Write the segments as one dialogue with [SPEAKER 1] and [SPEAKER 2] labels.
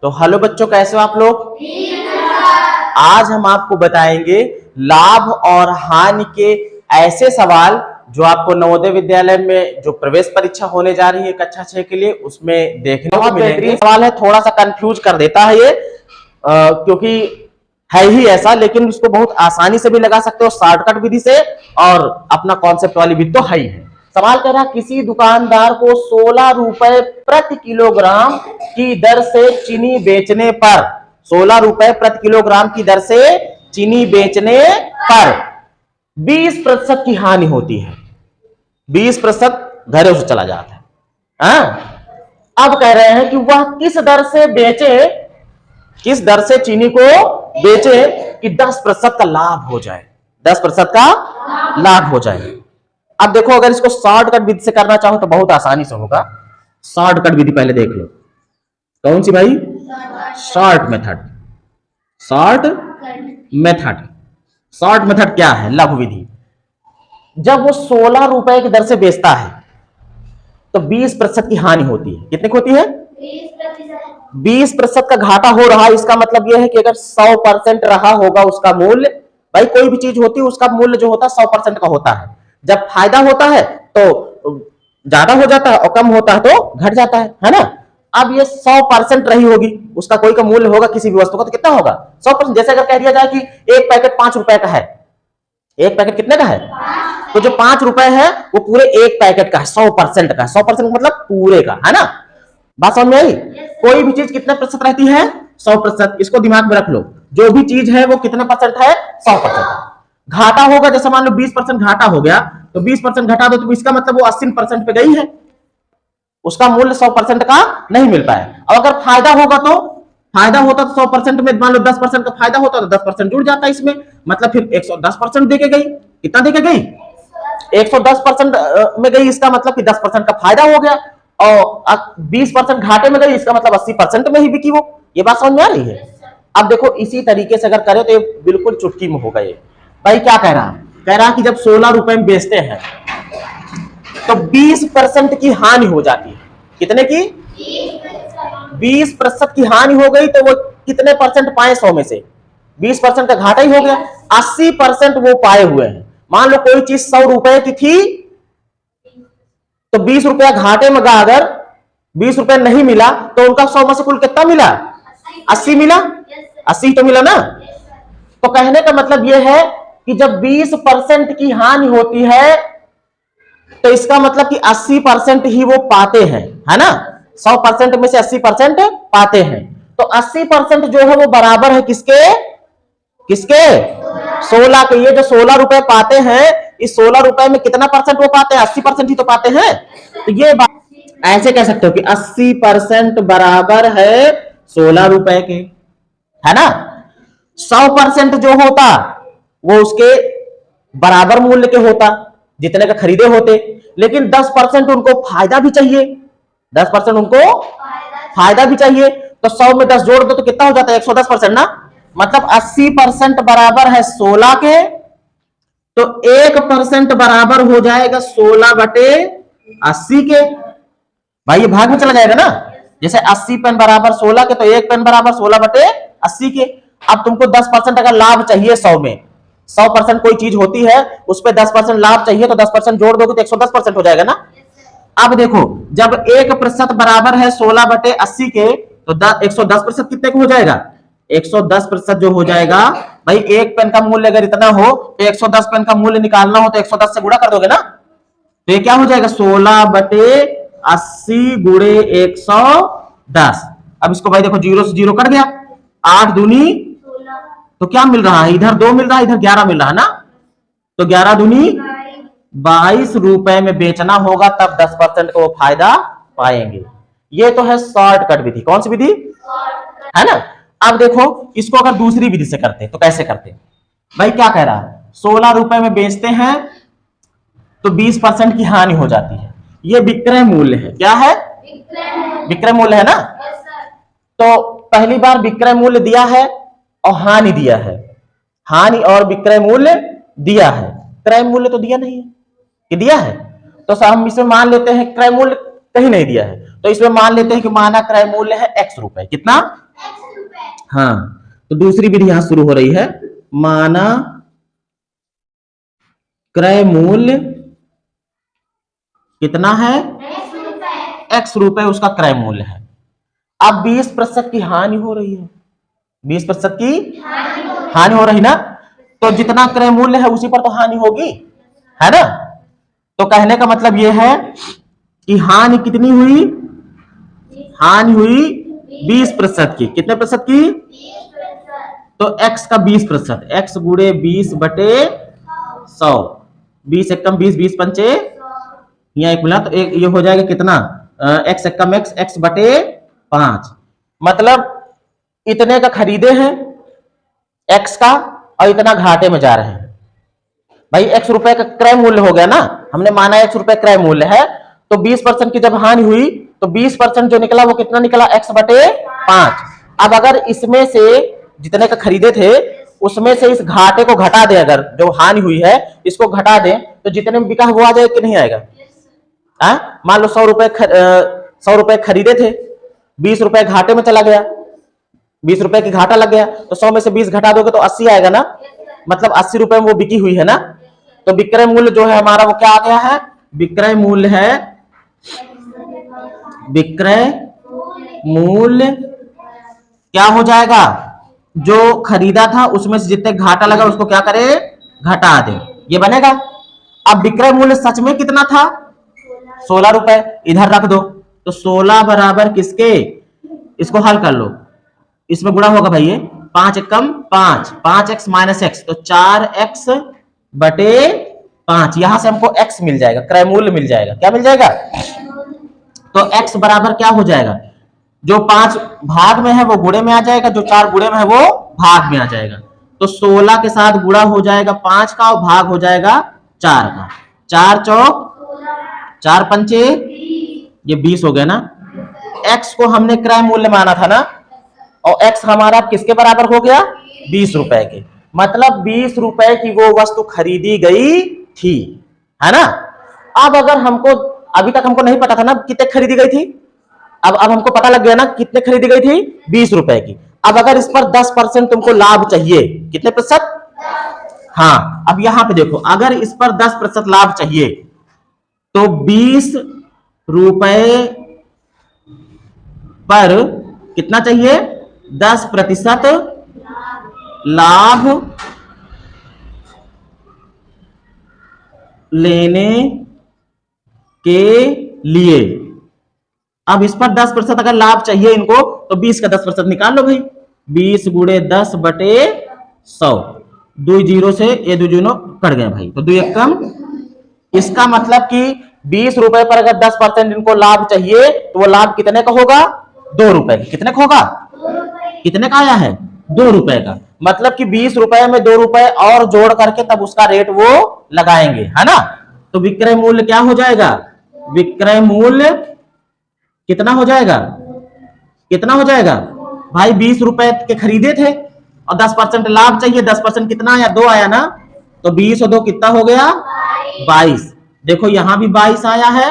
[SPEAKER 1] तो हेलो बच्चों, कैसे हो आप लोग? आज हम आपको बताएंगे लाभ और हानि के ऐसे सवाल जो आपको नवोदय विद्यालय में जो प्रवेश परीक्षा होने जा रही है कक्षा 6 के लिए, उसमें देखने को मिलेंगे। सवाल है, थोड़ा सा कंफ्यूज कर देता है ये, क्योंकि है ही ऐसा, लेकिन उसको बहुत आसानी से भी लगा सकते हो शॉर्टकट विधि से, और अपना कॉन्सेप्ट वाली विधि तो है ही है। सवाल कह रहा, किसी दुकानदार को 16 रुपए प्रति किलोग्राम की दर से चीनी बेचने पर 16 रुपए प्रति किलोग्राम की दर से चीनी बेचने पर 20% की हानि होती है। 20% घरों से चला जाता है। अब कह रहे हैं कि वह किस दर से बेचे, किस दर से चीनी को बेचे कि 10% का लाभ हो जाए, 10% का लाभ हो जाए। अब देखो, अगर इसको शॉर्टकट विधि से करना चाहो तो बहुत आसानी से होगा। शॉर्टकट विधि पहले देख लो, कौन सी भाई? Short method. Short method, short method क्या है? लघु विधि। जब वो 16 रुपए की दर से बेचता है तो 20% की हानि होती है। कितने की होती है? 20% का घाटा हो रहा है। इसका मतलब यह है कि अगर 100% रहा होगा उसका मूल्य, भाई कोई भी चीज होती है उसका मूल्य जो होता है 100% का होता है। जब फायदा होता है तो ज्यादा हो जाता है और कम होता है तो घट जाता है ना। अब ये 100% रही होगी, उसका कोई का मूल्य होगा किसी भी वस्तु का, तो कितना होगा? 100%। जैसे अगर कह दिया जाए कि एक पैकेट 5 रुपए का है, एक पैकेट कितने का है? तो जो 5 रुपए है वो पूरे एक पैकेट का है, 100% का। 100% मतलब पूरे का, है ना। बात समझ में आई? कोई भी चीज कितने प्रतिशत रहती है? 100%। इसको दिमाग में रख लो, जो भी चीज है वो कितने परसेंट है? 100%। घाटा होगा, जैसे मान लो 20% घाटा हो गया, तो 20% घटा दो तो इसका मतलब वो 80% पे गई है, उसका मूल्य 100% का नहीं मिल पाया। और अगर फायदा होगा तो, फायदा होता तो 100% में मान लो 10% का फायदा होता तो 10% जुड़ जाता इसमें, मतलब फिर 110% देके गई। कितना देके गई? 110% में गई, इसका मतलब कि 10% का फायदा हो गया, और 20% घाटे में गई, इसका मतलब 80% में ही बिकी वो। ये बात समझ में आ रही है? अब देखो, इसी तरीके से अगर करें तो ये बिल्कुल चुटकी में होगा। ये भाई क्या कह रहा? कह रहा कि जब 16 रुपए में बेचते हैं तो 20% की हानि हो जाती है। कितने की? 20% की हानि हो गई तो वो कितने परसेंट पाए 100 में से? 20% का घाटा ही हो गया। 80% वो पाए हुए हैं। मान लो कोई चीज 100 रुपए की थी तो 20 रुपया घाटे में गया, अगर 20 रुपया नहीं मिला तो उनका 100 में से कुल कितना मिला? 80 मिला। 80 तो मिला ना। तो कहने का मतलब यह है कि जब 20% की हानि होती है तो इसका मतलब कि 80% ही वो पाते हैं, है ना। 100% में से 80% पाते हैं, तो 80% जो है वो बराबर है किसके? किसके? 16 के। ये जो 16 रुपए पाते हैं, इस 16 रुपए में कितना परसेंट वो पाते हैं? 80% ही तो पाते हैं। तो ये बात ऐसे कह सकते हो कि 80% बराबर है 16 रुपए के, है ना। 100% जो होता वो उसके बराबर मूल्य के होता, जितने का खरीदे होते। लेकिन 10% उनको फायदा भी चाहिए, 10% उनको फायदा भी चाहिए, तो 100 में 10 जोड़ दो तो कितना हो जाता है? 110% ना। मतलब 80% बराबर है 16 के, तो 1% बराबर हो जाएगा 16/80 के। भाई ये भाग में चला जाएगा ना। जैसे 80 पेन बराबर 16 के, तो 1 पेन बराबर 16/80 के। अब तुमको 10% अगर लाभ चाहिए 100 में, 100% कोई चीज होती है उस पर 10% लाभ चाहिए, तो 10% जोड़ दोगे तो 110% हो जाएगा ना। अब देखो, जब 1% बराबर है 16/80 के, तो 110% कितने को हो जाएगा? 110% जो हो जाएगा, भाई एक पेन का मूल्य अगर इतना हो तो 110 पेन का मूल्य निकालना हो तो 110 से गुणा कर दोगे ना। तो ये क्या हो जाएगा? 16/80 गुणे 110। अब इसको भाई देखो, 0 से 0 कट गया, 8 दूनी, तो क्या मिल रहा है? इधर 2 मिल रहा है, इधर 11 मिल रहा है ना। तो 11 दूनी 22 रुपए में बेचना होगा, तब 10% को वो फायदा पाएंगे। ये तो है शॉर्टकट विधि। कौन सी विधि? है ना। अब देखो, इसको अगर दूसरी विधि से करते तो कैसे करते? भाई क्या कह रहा है? 16 रुपए में बेचते हैं तो 20% की हानि हो जाती है। ये विक्रय मूल्य है। क्या है? विक्रय मूल्य है ना। तो पहली बार विक्रय मूल्य दिया है और हानि दिया है, हानि और विक्रय मूल्य दिया है, क्रय मूल्य तो दिया नहीं है। कि दिया है? तो हम इसमें मान लेते हैं क्रय मूल्य कहीं नहीं दिया है, तो इसमें मान लेते हैं कि माना क्रय मूल्य है x रुपए। कितना? हाँ, तो दूसरी विधि यहां शुरू हो रही है। माना क्रय मूल्य कितना है? एक्स रुपए उसका क्रय मूल्य है। अब 20% की हानि हो रही है, 20% की हानि हो रही ना, तो जितना क्रय मूल्य है उसी पर तो हानि होगी, है ना। तो कहने का मतलब यह है कि हानि कितनी हुई? हानि हुई 20% की। कितने प्रतिशत की? तो x का 20%, x गुणे 20/100, 20 एकम 20, 20 पंचे, यहाँ एक मिला तो एक ये हो जाएगा कितना? x एकम x, x बटे 5। मतलब इतने का खरीदे हैं x का और इतना घाटे में जा रहे हैं। भाई x रुपए का क्रय मूल्य हो गया ना, हमने माना x रुपए क्रय मूल्य है, तो 20% की जब हानि हुई तो 20% जो निकला वो कितना निकला? x बटे 5। अब अगर इसमें से जितने का खरीदे थे उसमें से इस घाटे को घटा दे, अगर जो हानि हुई है इसको घटा दे, तो जितने में बिका वो आ जाएगा कि नहीं आएगा? मान लो 100 रुपए खरीदे थे, 20 रुपए घाटे में चला गया, 20 रुपए की घाटा लग गया, तो 100 में से 20 घटा दोगे तो 80 आएगा ना, मतलब 80 रुपए में वो बिकी हुई है ना। तो विक्रय मूल्य जो है हमारा वो क्या आ गया है? विक्रय मूल्य है, विक्रय मूल्य क्या हो जाएगा? जो खरीदा था उसमें से जितने घाटा लगा उसको क्या करे? घटा दे, ये बनेगा। अब विक्रय मूल्य सच में कितना था? 16 रुपए, इधर रख दो, तो 16 बराबर किसके? इसको हल कर लो, इसमें गुणा होगा भाई, ये 5 एकम 5, 5x माइनस एक्स, तो 4x बटे 5। यहां से हमको x मिल जाएगा, क्रय मूल्य मिल जाएगा। क्या मिल जाएगा? तो x बराबर क्या हो जाएगा? जो 5 भाग में है वो गुणे में आ जाएगा, जो 4 गुणे में है वो भाग में आ जाएगा। तो 16 के साथ गुणा हो जाएगा 5 का और भाग हो जाएगा 4 का। 4 चौक 4 पंचे, ये 20 हो गया ना। x को हमने क्रय मूल्य माना था ना, और x हमारा किसके बराबर हो गया? 20 रुपए के। मतलब 20 रुपए की वो वस्तु खरीदी गई थी, है ना। अब अगर हमको, अभी तक हमको नहीं पता था ना कितने खरीदी गई थी, अब हमको पता लग गया ना कितने खरीदी गई थी? 20 रुपए की। अब अगर इस पर 10% तुमको लाभ चाहिए, कितने प्रतिशत? हाँ, अब यहां पे देखो, अगर इस पर 10% लाभ चाहिए तो 20 रुपए पर कितना चाहिए? 10% लाभ लेने के लिए। अब इस पर 10% अगर लाभ चाहिए इनको, तो 20 का 10% निकाल लो भाई, 20 गुणे 10 बटे 100, 2 जीरो से ये 2 जीरो कट गए भाई, तो 2 एक कम। इसका मतलब कि 20 रुपए पर अगर 10% इनको लाभ चाहिए तो वो लाभ कितने का होगा? 2 रुपए। कितने का होगा? कितने का आया है? 2 रुपए का। मतलब कि 20 रुपए में 2 रुपए और जोड़ करके तब उसका रेट वो लगाएंगे, है ना। तो विक्रय मूल्य क्या हो जाएगा? विक्रय मूल्य कितना हो जाएगा? कितना हो जाएगा भाई? 20 रुपए के खरीदे थे और 10% लाभ चाहिए, 10% कितना आया? 2 आया ना, तो 20 और 2 कितना हो गया? 22। देखो यहां भी 22 आया है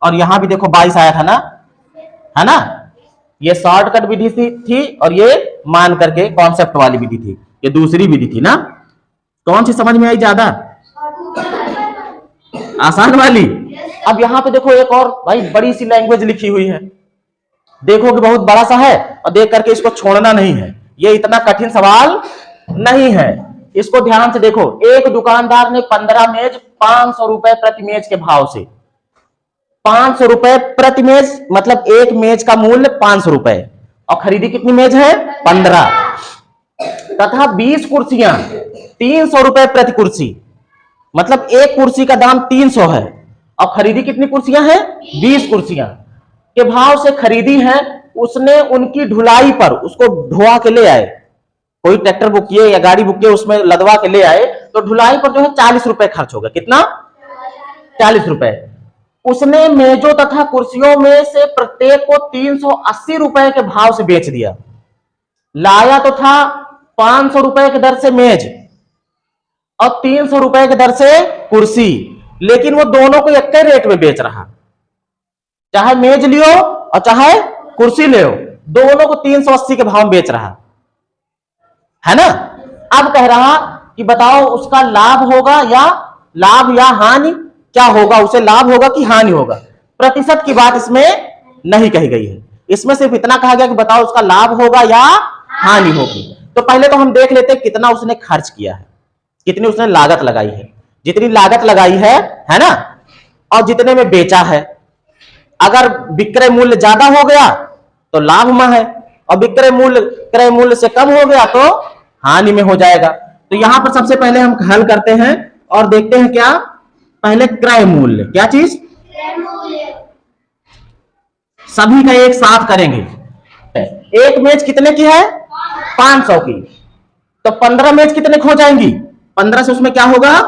[SPEAKER 1] और यहां भी देखो 22 आया था ना, है ना। ये शॉर्टकट विधि थी और ये मान करके कॉन्सेप्ट वाली विधि थी, ये दूसरी विधि थी ना। कौन सी समझ में आई ज्यादा? आसान वाली। अब यहां पे देखो एक और भाई बड़ी सी लैंग्वेज लिखी हुई है, देखो कि बहुत बड़ा सा है और देख करके इसको छोड़ना नहीं है, ये इतना कठिन सवाल नहीं है, इसको ध्यान से देखो। एक दुकानदार ने 15 मेज 500 रुपए प्रति मेज के भाव से, 500 रुपए प्रति मेज, मतलब एक मेज का मूल्य 500 रुपए, और खरीदी कितनी मेज है? 15, तथा 20 कुर्सियां 300 रुपए प्रति कुर्सी, मतलब एक कुर्सी का दाम 300 है और खरीदी कितनी कुर्सियां हैं? 20 कुर्सियां के भाव से खरीदी है। उसने उनकी ढुलाई पर, उसको ढुआ के ले आए, कोई ट्रैक्टर बुक किए या गाड़ी बुक किए उसमें लदवा के ले आए, तो ढुलाई पर जो है 40 रुपए खर्च होगा। कितना? 40 रुपए। उसने मेजों तथा कुर्सियों में से प्रत्येक को 380 रुपए के भाव से बेच दिया। लाया तो था 500 रुपए की दर से मेज और 300 रुपए की दर से कुर्सी, लेकिन वो दोनों को एक रेट में बेच रहा, चाहे मेज लियो और चाहे कुर्सी ले, दोनों को 380 के भाव में बेच रहा। है ना। अब कह रहा कि बताओ उसका लाभ होगा या हानि, क्या होगा, उसे लाभ होगा कि हानि होगा। प्रतिशत की बात इसमें नहीं कही गई है, इसमें सिर्फ इतना कहा गया कि बताओ उसका लाभ होगा या हानि होगी। तो पहले तो हम देख लेते हैं कितना उसने खर्च किया है, कितनी उसने लागत लगाई है। जितनी लागत लगाई है ना, और जितने में बेचा है, अगर विक्रय मूल्य ज्यादा हो गया तो लाभ में है, और क्रय मूल्य से कम हो गया तो हानि में हो जाएगा। तो यहां पर सबसे पहले हम हल करते हैं और देखते हैं क्या, पहले क्रय मूल्य, क्या चीज, सभी का एक साथ करेंगे। एक मेज कितने की है, 500 की, तो 15 मेज कितने की हो जाएंगी, 15 से उसमें क्या होगा,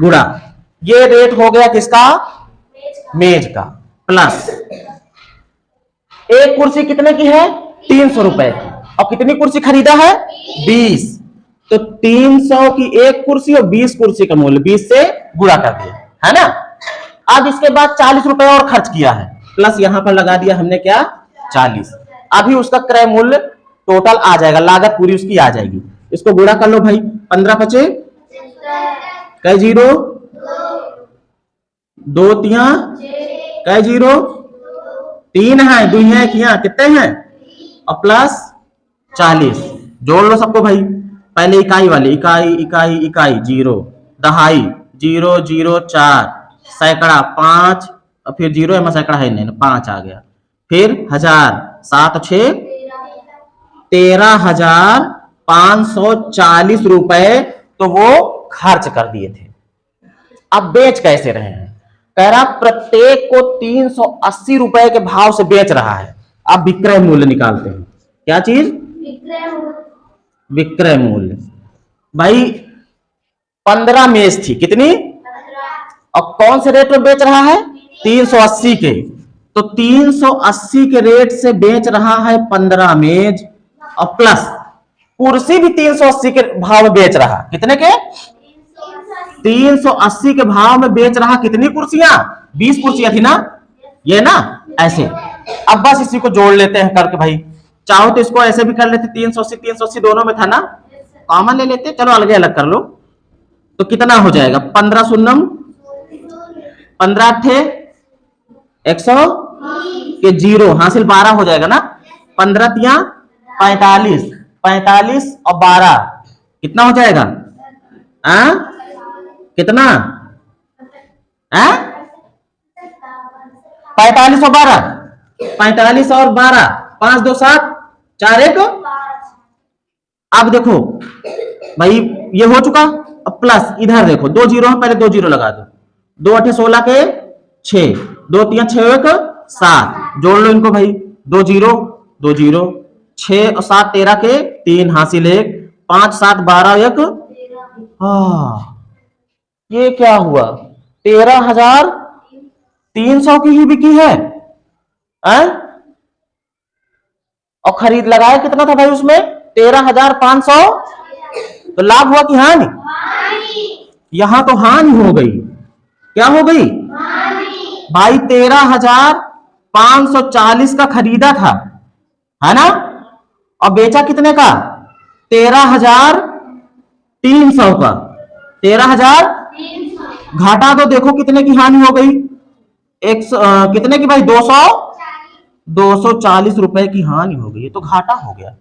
[SPEAKER 1] गुणा। ये रेट हो गया किसका, मेज का, प्लस एक कुर्सी कितने की है, 300 रुपए की, और कितनी कुर्सी खरीदा है, 20, तो 300 की एक कुर्सी और 20 कुर्सी का मूल्य 20 से गुणा कर दिया, है ना। अब इसके बाद 40 रुपए और खर्च किया है, प्लस यहां पर लगा दिया हमने क्या, 40। अभी उसका क्रय मूल्य टोटल आ जाएगा, लागत पूरी उसकी आ जाएगी। इसको गुणा कर लो भाई, 15 पचे कई जीरो, 2 तिया कई जीरो, 3 है, 2 है, कितने हैं, और प्लस 40। जोड़ लो सबको भाई, पहले इकाई वाले, इकाई जीरो, दहाई 0 0 4, सैकड़ा 5, और फिर जीरो है, सैकड़ा है नहीं, 5 आ गया, फिर 1000, 7 6 13,540 रुपए तो वो खर्च कर दिए थे। अब बेच कैसे रहे हैं, कह रहा प्रत्येक को 380 रुपए के भाव से बेच रहा है। अब विक्रय मूल्य निकालते हैं, क्या चीज, विक्रय मूल्य। भाई 15 मेज थी, कितनी, और कौन से रेट में बेच रहा है, 380 के, तो 380 के रेट से बेच रहा है 15 मेज, और प्लस कुर्सी भी 380 के भाव में बेच रहा, कितने के, 380 के भाव में बेच रहा। कितनी कुर्सियां, 20 कुर्सियां थी ना, ये ना, ऐसे। अब बस इसी को जोड़ लेते हैं करके भाई, चाहो तो इसको ऐसे भी कर लेते, 380 दोनों में था ना, कॉमन ले लेते, चलो अलग अलग कर लो, तो कितना हो जाएगा, 15 शून्यम 15 अट्ठे 100 के जीरो हासिल 12 हो जाएगा ना, 15 तिया 45, 45 और 12 कितना हो जाएगा, कितना, 45 और 12, 45 और 12, 5 2 7 4 1। अब देखो भाई ये हो चुका, अब प्लस इधर देखो 2 जीरो है, पहले 2 जीरो लगा दो, 2 8 16 के 6, 2 3 6 1 7, जोड़ लो इनको भाई, 2 जीरो 2 जीरो, 6 और 7 13 के 3 हासिल 1, 5 7 12 1, ये क्या हुआ, 13,300 की ही बिकी है, और खरीद लगाया कितना था भाई उसमें, 13,500, तो लाभ हुआ कि हानि, यहां तो हानि हो गई, क्या हो गई भाई, 13,540 का खरीदा था, है ना, और बेचा कितने का, 13,300 का, 13,000, घाटा तो देखो कितने की हानि हो गई, कितने की भाई, 240 रुपए की हानि हो गई, तो घाटा हो गया।